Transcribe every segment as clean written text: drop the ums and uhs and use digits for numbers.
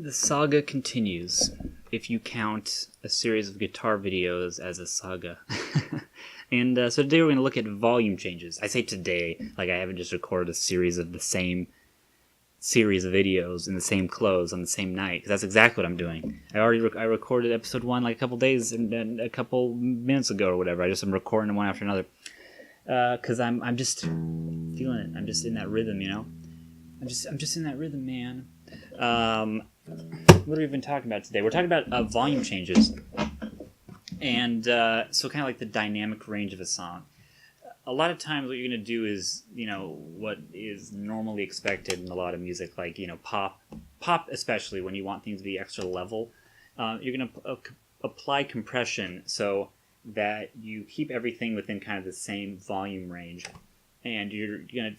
The saga continues, if you count a series of guitar videos as a saga. And so today we're going to look at volume changes. I say today, like I haven't just recorded a series of the same series of videos in the same clothes on the same night, because that's exactly what I'm doing. I recorded episode 1 like a couple days and a couple minutes ago or whatever. I'm recording one after another. Because I'm just feeling it. I'm just in that rhythm, you know? I'm just in that rhythm, man. What are we even talking about today? We're talking about volume changes. And so kind of like the dynamic range of a song. A lot of times what you're going to do is, what is normally expected in a lot of music, like, pop especially, when you want things to be extra level, you're going to apply compression so that you keep everything within kind of the same volume range. And you're gonna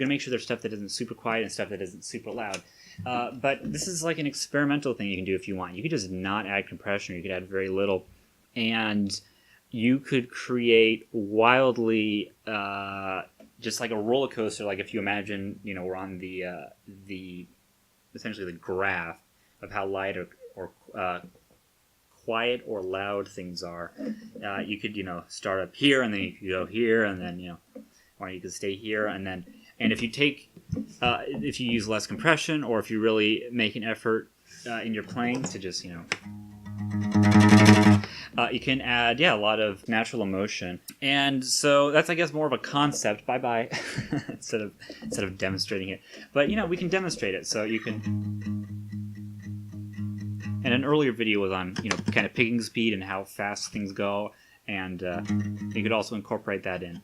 make sure there's stuff that isn't super quiet and stuff that isn't super loud. But this is like an experimental thing you can do if you want. You could just not add compression, or you could add very little, and you could create wildly just like a roller coaster. Like if you imagine, we're on the essentially the graph of how light or quiet or loud things are. You could start up here, and then you could go here, and then or you could stay here, and if you take if you use less compression, or if you really make an effort in your playing to just you can add a lot of natural emotion. And so that's, I guess, more of a concept. Bye instead of demonstrating it, but we can demonstrate it. So you can. And an earlier video was on kind of picking speed and how fast things go, and you could also incorporate that in.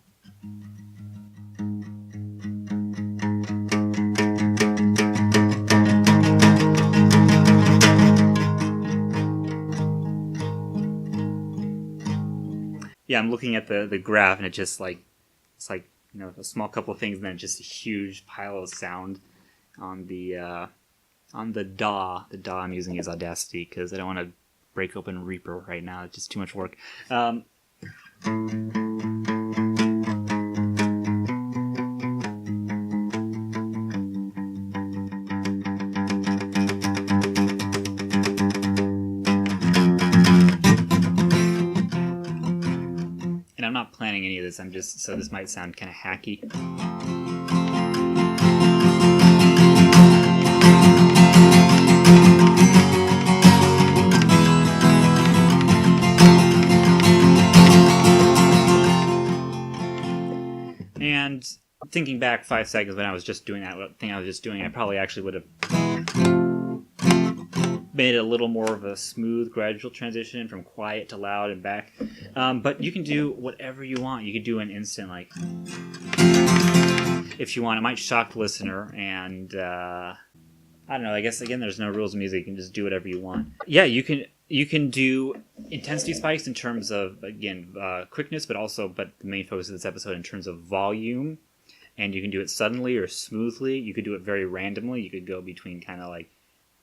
Yeah, I'm looking at the graph, and it's like a small couple of things, and then just a huge pile of sound on the DAW. The DAW I'm using is Audacity because I don't want to break open Reaper right now. It's just too much work. And I'm not planning any of this. So this might sound kind of hacky. And thinking back 5 seconds when I was just doing that thing I was just doing, I probably actually would have made it a little more of a smooth, gradual transition from quiet to loud and back. But you can do whatever you want. You could do an instant, like, if you want. It might shock the listener, and I don't know. I guess, again, there's no rules of music. You can just do whatever you want. Yeah, you can do intensity spikes in terms of, again, quickness, but the main focus of this episode in terms of volume. And you can do it suddenly or smoothly. You could do it very randomly. You could go between kind of like,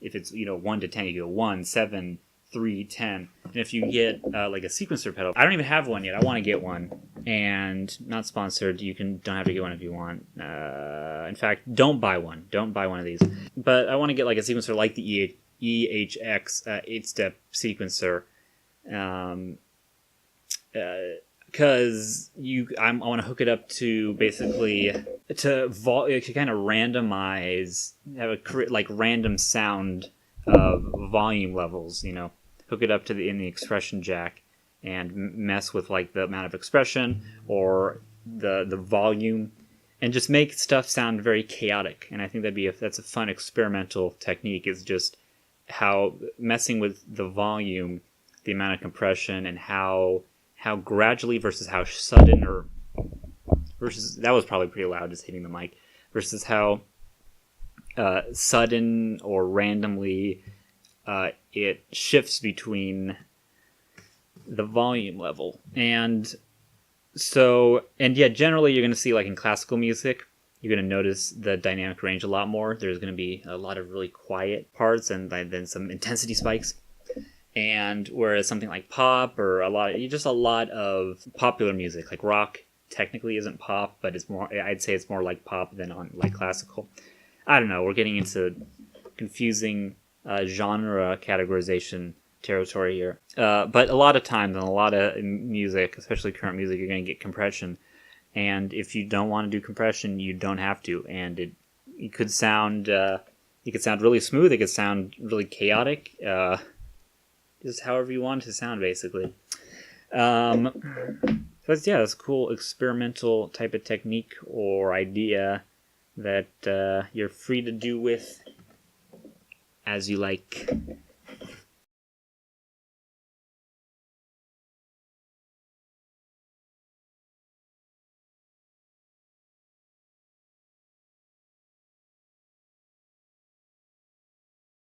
if it's 1 to 10, you go 1, 7, 3, 10. And if you get like a sequencer pedal, I don't even have one yet. I want to get one, and not sponsored. Don't have to get one if you want. In fact, don't buy one. Don't buy one of these. But I want to get like a sequencer like the EHX 8-step sequencer, because I want to hook it up to basically to kind of randomize, have like random sound of volume levels. Hook it up to in the expression jack and mess with like the amount of expression or the volume, and just make stuff sound very chaotic. And I think that's a fun experimental technique. Is just how messing with the volume, the amount of compression, and how gradually versus how sudden, versus that was probably pretty loud just hitting the mic, versus how sudden or randomly it shifts between the volume level. And generally you're going to see, like in classical music, you're going to notice the dynamic range a lot more. There's going to be a lot of really quiet parts and then some intensity spikes. And whereas something like pop, or a lot of popular music, like rock, technically isn't pop, but I'd say it's more like pop than on like classical. I don't know. We're getting into confusing genre categorization territory here. But a lot of times in a lot of music, especially current music, you're going to get compression. And if you don't want to do compression, you don't have to. And it could sound really smooth. It could sound really chaotic. Just however you want it to sound, basically. So that's a cool experimental type of technique or idea that you're free to do with as you like.